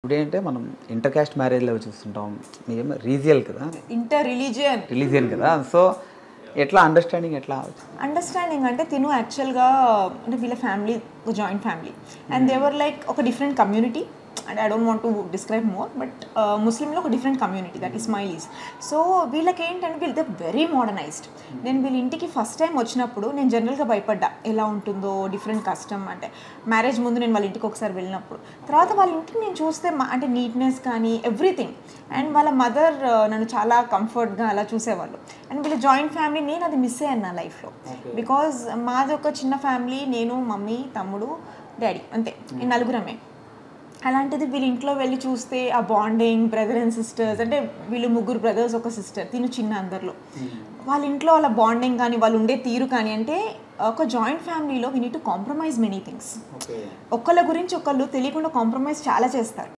ఇప్పుడేంటే మనం inter caste మ్యారేజ్‌లో చూస్తుంటాం. మీకేమో రీజియల్ కదా! ఇంటర్ రిలీజియన్ కదా! సో, ఎట్లా అండర్‌స్టాండింగ్ ఎట్లా వచ్చింది? అండర్‌స్టాండింగ్ అంటే తిను యాక్చువల్‌గా అంటే వీళ్ళ family joint family and they were like ఒక different community and I don't want to describe more but ముస్లింలో ఒక different community that Ismailis. So వీళ్ళకి ఏంటంటే వీళ్ళతో వెరీ మోడర్నైజ్డ్. నేను వీళ్ళ ఇంటికి ఫస్ట్ టైం వచ్చినప్పుడు నేను జనరల్గా భయపడ్డా ఎలా ఉంటుందో డిఫరెంట్ కస్టమ్ అంటే మ్యారేజ్ ముందు నేను వాళ్ళ ఇంటికి ఒకసారి వెళ్ళినప్పుడు. తర్వాత వాళ్ళ ఇంటికి నేను చూస్తే అంటే నీట్నెస్ కానీ ఎవ్రీథింగ్ అండ్ వాళ్ళ మదర్ నన్ను చాలా కంఫర్ట్గా అలా చూసేవాళ్ళు. అండ్ వీళ్ళ జాయింట్ ఫ్యామిలీ నేను అది మిస్ అయ్యాను నా లైఫ్లో. బికాజ్ మాది ఒక చిన్న ఫ్యామిలీ, నేను మమ్మీ తమ్ముడు డాడీ అంతే, ఈ నలుగురమే. అలాంటిది వీళ్ళ ఇంట్లో వెళ్ళి చూస్తే ఆ బాండింగ్ బ్రదర్ అండ్ సిస్టర్స్ అంటే వీళ్ళు ముగ్గురు బ్రదర్స్ ఒక సిస్టర్ తిను చిన్న అందరిలో. వాళ్ళ ఇంట్లో వాళ్ళ బాండింగ్ కానీ వాళ్ళు ఉండే తీరు కానీ అంటే ఒక జాయింట్ ఫ్యామిలీలో we need to compromise many things. ఒకళ్ళ గురించి ఒకళ్ళు తెలియకుండా కాంప్రమైజ్ చాలా చేస్తారు.